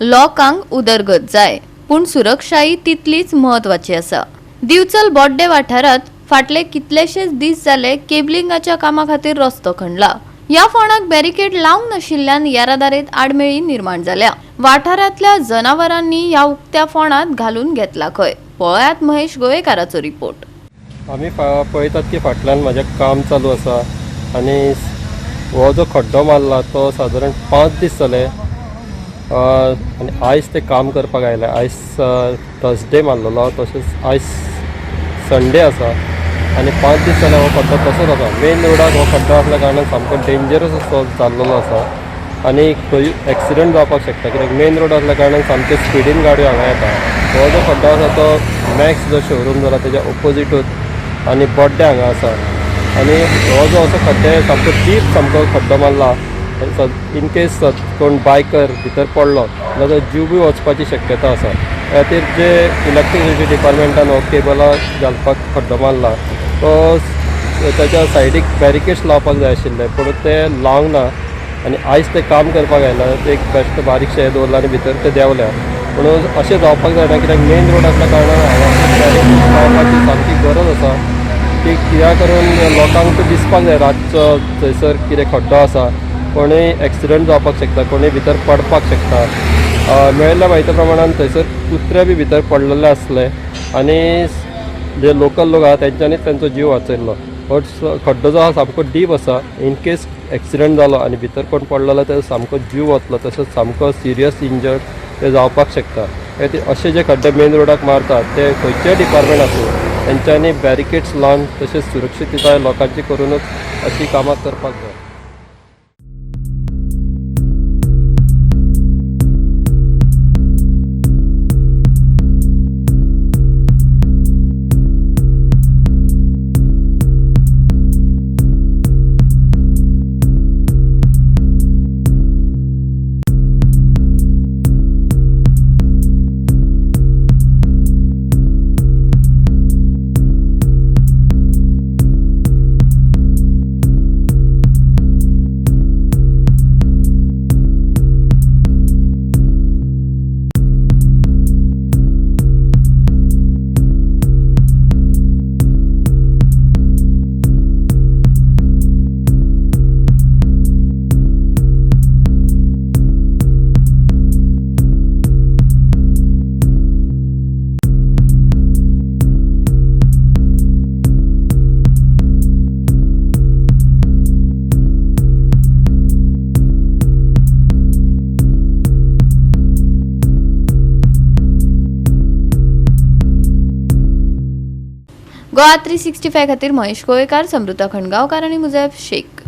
लोकांक उदरगत जाय पूण सुरक्षाय तितलीच म्हत्वाची आसा। दिवचल बोड्डे वाठारात फाटले कितलेशेच दीस जाले केबलिंगाच्या कामा खातीर रस्तो खणला। या फोंडाक बॅरिकेड लावंक नाशिल्ल्यान येरादारीत आडमेळी निर्माण जाल्या। वाठारांतल्या जनावरांनी ह्या उक्त्या फोंडात घालून घेतला खंय। पळयात महेश गोवेकाराचो रिपोर्ट। आमी पळयतात की फाटल्यान म्हाजें काम चालू आसा आनी हो जो खड्डो मारला तो सादारण 5 दीस जाले आनी आयज ते काम करपाक आयले। आयज थर्सडे मारलेलो, तशेंच आयज संडे आसा आनी 5 दीस जाले हो खड्डो तसोच आसा। मेन रोडाक हो खड्डो आसल्या कारणान सामको डेंजरस असो जाल्लेलो आसा आनी खंय एक्सिडेंट जावपाक शकता, कित्याक मेन रोड आसल्या कारणान सामके स्पिडीन गाडयो हांगा येता। हो जो खड्डो आसा तो मॅक्स जो शोरूम जाला तेज्या ऑपोजिटूच आनी बोड्डे हांगा आसा आनी हो जो असो खड्डे सामको डीप सामको खड्डो मारला। इन केस कोण बायकर भितर पडलो जाल्यार तो जीव बी वचपाची शक्यता आसा। खातीर जे इलेक्ट्रिसिटी डिपार्टमेंटान हो केबला घालपाक खड्डो मारला तो ताच्या सायडीक बॅरिकेड्स लावपाक जाय आशिल्ले, पूण ते लावंक ना आनी आयज ते काम करपाक आयला। एक बेश्ट बारीकशें दवरला आनी भितर ते देंवल्या, पूण अशें जावपाक जायना कित्याक मेन रोड आसल्या कारणान हांगा बॅरिकेड्स लावपाची सामकी गरज आसा की कित्याक करून लोकांक दिसपाक जाय रातचो थंयसर कितें खड्डो आसा, कोणूय एक्सिडेंट जावपाक शकता, कोणूय भितर पडपाक शकता। मेळिल्ल्या म्हायती प्रमाणान थंयसर कुत्रे बी भितर पडलेले आसले आनी जे लोकल लोक आहा तेंच्यांनीच तांचो जीव वाचयल्लो। बट खड्डो जो आहा सामको डीप आसा, इन केस एक्सिडेंट जालो आनी भितर कोण पडलो जाल्यार तेजो सामको जीव वतलो, तसोच सामको सिरियस इंजर्ड ते जावपाक शकता। अशे जे खड्डे मेन रोडाक मारतात ते खंयचेय डिपार्टमेंट आसूं तेंच्यांनी बॅरिकेड्स लावन तशेंच सुरक्षितताय लोकांची करूनच अशी कामां करपाक जाय। गोवा 365 खातीर महेश गोवेकार, समृता खणगांवकार आनी मुजैब शेख।